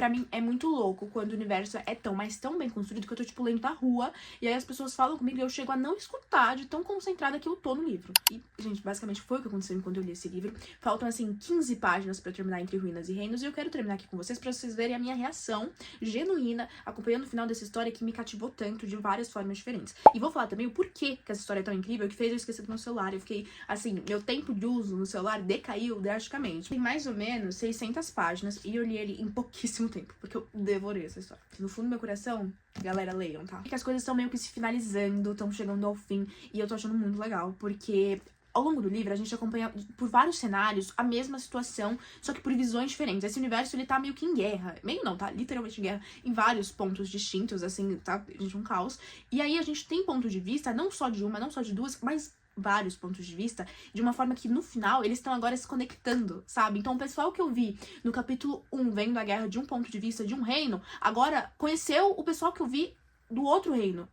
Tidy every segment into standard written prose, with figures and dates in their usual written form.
Pra mim, é muito louco quando o universo é tão, mas tão bem construído que eu tô, tipo, lendo na rua, e aí as pessoas falam comigo e eu chego a não escutar de tão concentrada que eu tô no livro. E, gente, basicamente foi o que aconteceu enquanto eu li esse livro. Faltam, assim, 15 páginas pra eu terminar Entre Ruínas e Reinos, e eu quero terminar aqui com vocês pra vocês verem a minha reação genuína, acompanhando o final dessa história que me cativou tanto de várias formas diferentes. E vou falar também o porquê que essa história é tão incrível, que fez eu esquecer do meu celular. Eu fiquei, assim, meu tempo de uso no celular decaiu drasticamente. Tem mais ou menos 600 páginas e eu li ele em pouquíssimo tempo, porque eu devorei essa história. No fundo do meu coração, galera, leiam, tá? Porque as coisas estão meio que se finalizando, estão chegando ao fim, e eu tô achando muito legal, porque ao longo do livro, a gente acompanha por vários cenários a mesma situação, só que por visões diferentes. Esse universo, ele tá meio que em guerra. Meio não, tá? Literalmente em guerra. Em vários pontos distintos, assim, tá? Gente, um caos. E aí a gente tem ponto de vista, não só de uma, não só de duas, mas vários pontos de vista, de uma forma que no final eles estão agora se conectando, sabe? Então o pessoal que eu vi no capítulo 1 vendo a guerra de um ponto de vista de um reino, agora conheceu o pessoal que eu vi do outro reino.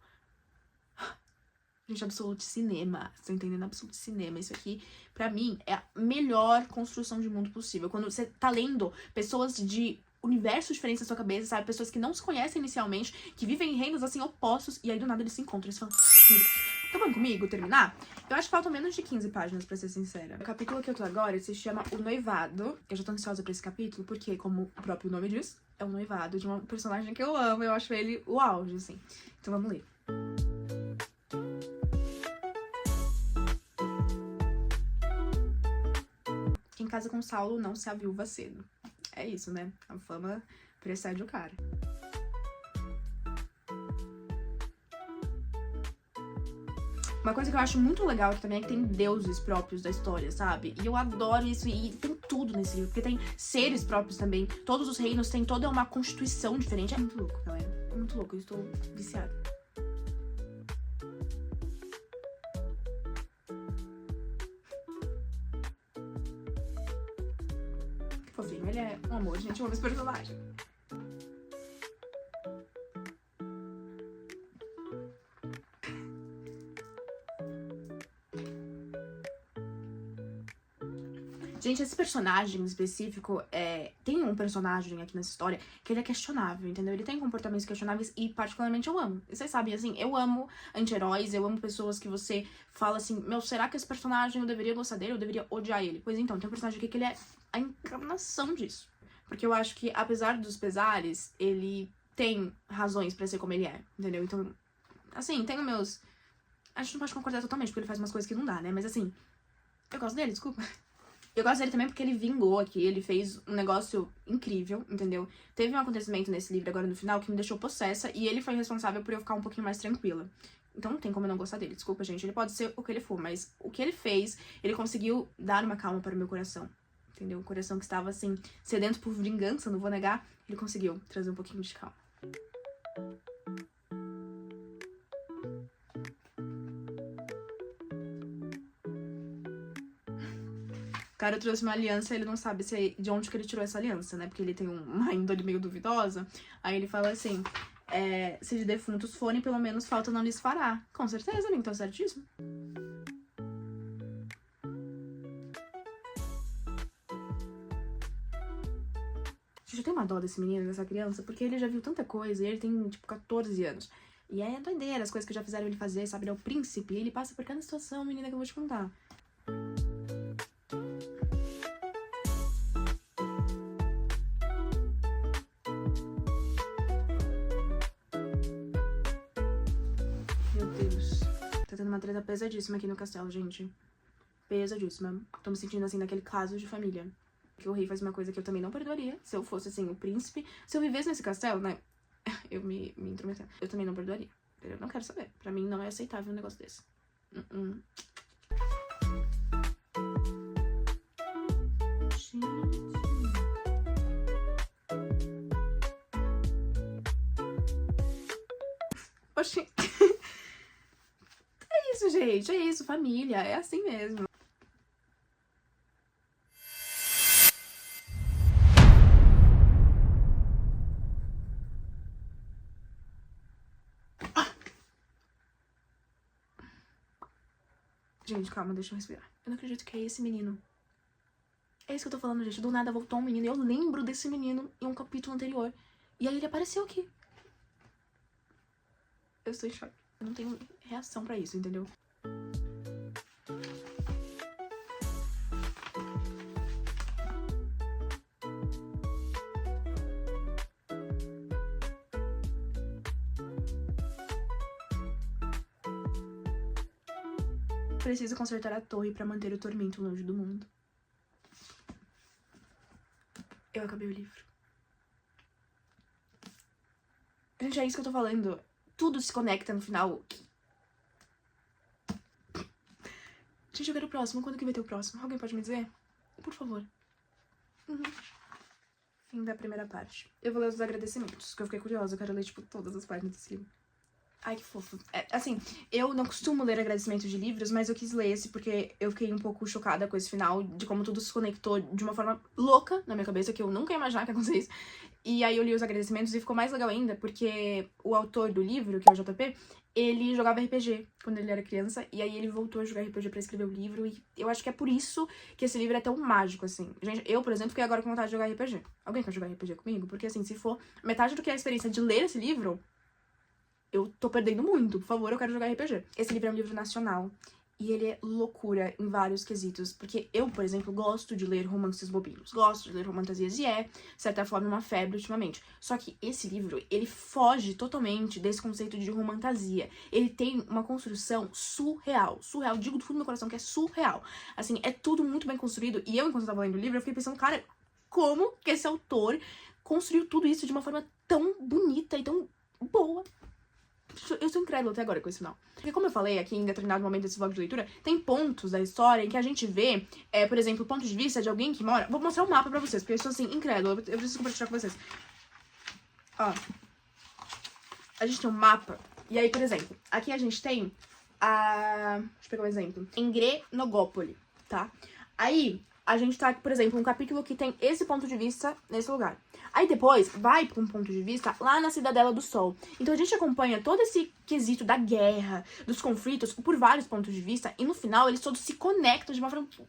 Gente, Absolute Cinema. Vocês estão entendendo? Absolute Cinema. Isso aqui, pra mim, é a melhor construção de mundo possível. Quando você tá lendo pessoas de universos diferentes na sua cabeça, sabe? Pessoas que não se conhecem inicialmente, que vivem em reinos, assim, opostos, e aí do nada eles se encontram. Eles falam, meu Deus, tá bom comigo terminar? Eu acho que faltam menos de 15 páginas, pra ser sincera. O capítulo que eu tô agora se chama O Noivado. Eu já tô ansiosa pra esse capítulo, porque, como o próprio nome diz, é o noivado de uma personagem que eu amo. Eu acho ele o auge, assim. Então vamos ler. Quem casa com Saulo não se aviúva cedo. É isso, né? A fama precede o cara. Uma coisa que eu acho muito legal também é que tem deuses próprios da história, sabe? E eu adoro isso, e tem tudo nesse livro, porque tem seres próprios também. Todos os reinos têm toda uma constituição diferente. É muito louco, galera. É muito louco, eu estou viciada. Fofinho, ele é um amor, gente, eu amo esse personagem. Gente, esse personagem em específico, tem um personagem aqui nessa história que ele é questionável, entendeu? Ele tem comportamentos questionáveis e particularmente eu amo. E vocês sabem, assim, eu amo anti-heróis, eu amo pessoas que você fala assim, meu, será que esse personagem eu deveria gostar dele ou eu deveria odiar ele? Pois então, tem um personagem aqui que ele é a encarnação disso. Porque eu acho que, apesar dos pesares, ele tem razões pra ser como ele é, entendeu? Então, assim, tenho meus... A gente não pode concordar totalmente, porque ele faz umas coisas que não dá, né? Mas assim, eu gosto dele, desculpa. Eu gosto dele também porque ele vingou aqui, ele fez um negócio incrível, entendeu? Teve um acontecimento nesse livro agora no final que me deixou possessa e ele foi responsável por eu ficar um pouquinho mais tranquila. Então não tem como eu não gostar dele, desculpa, gente. Ele pode ser o que ele for, mas o que ele fez, ele conseguiu dar uma calma para o meu coração, entendeu? O coração que estava, assim, sedento por vingança, não vou negar, ele conseguiu trazer um pouquinho de calma. O cara trouxe uma aliança e ele não sabe de onde que ele tirou essa aliança, né? Porque ele tem uma índole meio duvidosa. Aí ele fala assim, se de defuntos forem, pelo menos falta não lhes fará. Com certeza, amigo, tá certíssimo. Gente, eu tenho uma dó desse menino, dessa criança, porque ele já viu tanta coisa e ele tem, tipo, 14 anos. E é doideira as coisas que já fizeram ele fazer, sabe? Ele é o príncipe e ele passa por cada situação, menina, que eu vou te contar. Meu Deus. Tá tendo uma treta pesadíssima aqui no castelo, gente. Pesadíssima. Tô me sentindo, assim, naquele caso de família. Que o rei faz uma coisa que eu também não perdoaria. Se eu fosse, assim, o príncipe. Se eu vivesse nesse castelo, né? Eu me intrometendo. Eu também não perdoaria. Eu não quero saber. Pra mim, não é aceitável um negócio desse. Gente... Oxi. É isso, gente. É isso, família. É assim mesmo. Gente, calma, deixa eu respirar. Eu não acredito que é esse menino. É isso que eu tô falando, gente. Do nada voltou um menino e eu lembro desse menino em um capítulo anterior. E aí ele apareceu aqui. Eu estou em choque. Eu não tenho reação pra isso, entendeu? Preciso consertar a torre pra manter o tormento longe do mundo. Eu acabei o livro. Gente, é isso que eu tô falando. Tudo se conecta no final. Gente, eu quero o próximo. Quando que vai ter o próximo? Alguém pode me dizer? Por favor. Fim da primeira parte. Eu vou ler os agradecimentos, que eu fiquei curiosa. Eu quero ler, tipo, todas as páginas desse livro. Ai, que fofo. Assim, eu não costumo ler agradecimentos de livros, mas eu quis ler esse porque eu fiquei um pouco chocada com esse final, de como tudo se conectou de uma forma louca na minha cabeça, que eu nunca ia imaginar que acontecesse. E aí eu li os agradecimentos e ficou mais legal ainda, porque o autor do livro, que é o JP, ele jogava RPG quando ele era criança, e aí ele voltou a jogar RPG pra escrever o livro, e eu acho que é por isso que esse livro é tão mágico, assim. Gente, eu, por exemplo, fiquei agora com vontade de jogar RPG. Alguém quer jogar RPG comigo? Porque, assim, se for metade do que é a experiência de ler esse livro, eu tô perdendo muito. Por favor, eu quero jogar RPG. Esse livro é um livro nacional. E ele é loucura em vários quesitos. Porque eu, por exemplo, gosto de ler romances bobinhos. Gosto de ler romantasias. E é, de certa forma, uma febre ultimamente. Só que esse livro, ele foge totalmente desse conceito de romantasia. Ele tem uma construção surreal. Surreal. Digo do fundo do meu coração que é surreal. Assim, é tudo muito bem construído. E eu, enquanto eu tava lendo o livro, eu fiquei pensando, cara, como que esse autor construiu tudo isso de uma forma tão bonita e tão boa? Eu sou incrédula até agora com esse final. Porque, como eu falei aqui em determinado momento desse vlog de leitura, tem pontos da história em que a gente vê, por exemplo, o ponto de vista de alguém que mora... Vou mostrar o mapa pra vocês, porque eu sou, assim, incrédula. Eu preciso compartilhar com vocês. Ó. A gente tem um mapa. E aí, por exemplo, aqui a gente tem a... Deixa eu pegar um exemplo. Engrenogópole, tá? Aí, a gente tá, por exemplo, um capítulo que tem esse ponto de vista nesse lugar. Aí depois vai para um ponto de vista lá na Cidadela do Sol. Então a gente acompanha todo esse quesito da guerra, dos conflitos, por vários pontos de vista. E no final eles todos se conectam de uma forma que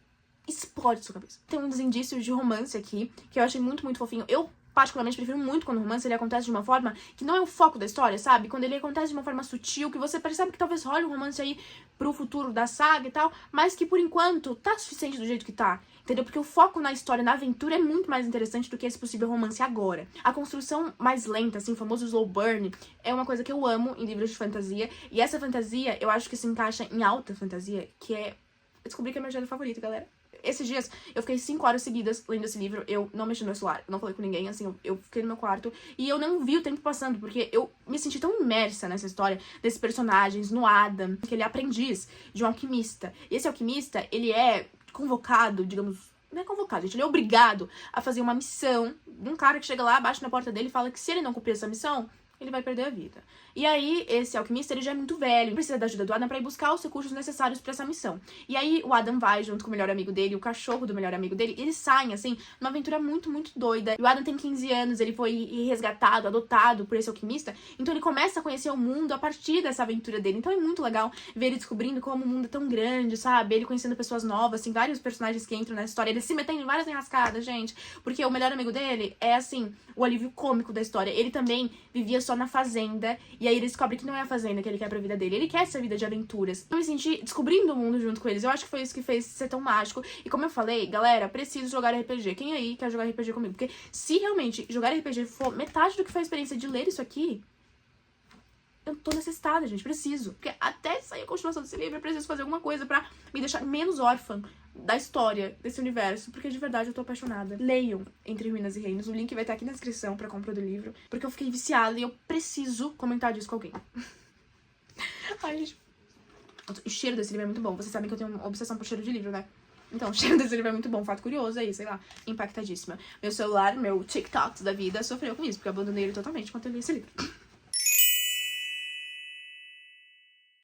explode sua cabeça. Tem uns indícios de romance aqui, que eu achei muito, muito fofinho. Eu particularmente prefiro muito quando o romance ele acontece de uma forma que não é o foco da história, sabe? Quando ele acontece de uma forma sutil, que você percebe que talvez role um romance aí pro futuro da saga e tal, mas que por enquanto tá suficiente do jeito que tá, entendeu? Porque o foco na história, na aventura é muito mais interessante do que esse possível romance agora. A construção mais lenta, assim, o famoso slow burn, é uma coisa que eu amo em livros de fantasia, e essa fantasia eu acho que se encaixa em alta fantasia, que é... Eu descobri que é meu gênero favorito, galera. Esses dias, eu fiquei 5 horas seguidas lendo esse livro, eu não mexi no meu celular, eu não falei com ninguém, assim, eu fiquei no meu quarto e eu não vi o tempo passando, porque eu me senti tão imersa nessa história desses personagens, no Adam, que ele é aprendiz de um alquimista. E esse alquimista, ele é convocado, digamos, não é convocado, gente, ele é obrigado a fazer uma missão de um cara que chega lá, bate na porta dele e fala que se ele não cumprir essa missão, ele vai perder a vida. E aí, esse alquimista, ele já é muito velho, precisa da ajuda do Adam pra ir buscar os recursos necessários pra essa missão. E aí, o Adam vai junto com o melhor amigo dele, o cachorro do melhor amigo dele, e eles saem, assim, numa aventura muito, muito doida. E o Adam tem 15 anos, ele foi resgatado, adotado por esse alquimista, então ele começa a conhecer o mundo a partir dessa aventura dele. Então é muito legal ver ele descobrindo como o mundo é tão grande, sabe? Ele conhecendo pessoas novas, assim, vários personagens que entram na história, ele se metendo em várias enrascadas, gente. Porque o melhor amigo dele é, assim, o alívio cômico da história. Ele também vivia só na fazenda, e aí ele descobre que não é a fazenda que ele quer pra vida dele, ele quer essa vida de aventuras. Eu me senti descobrindo o mundo junto com eles, eu acho que foi isso que fez ser tão mágico. E como eu falei, galera, preciso jogar RPG. Quem aí quer jogar RPG comigo? Porque se realmente jogar RPG for metade do que foi a experiência de ler isso aqui, eu tô necessitada, gente, preciso. Porque até sair a continuação desse livro, eu preciso fazer alguma coisa pra me deixar menos órfã da história desse universo, porque de verdade eu tô apaixonada. Leiam Entre Ruínas e Reinos, o link vai estar aqui na descrição pra compra do livro, porque eu fiquei viciada e eu preciso comentar disso com alguém. Ai, gente. O cheiro desse livro é muito bom. Vocês sabem que eu tenho uma obsessão por cheiro de livro, né? Então, o cheiro desse livro é muito bom. Fato curioso aí, sei lá, impactadíssima. Meu celular, meu TikTok da vida sofreu com isso, porque eu abandonei ele totalmente quando eu li esse livro.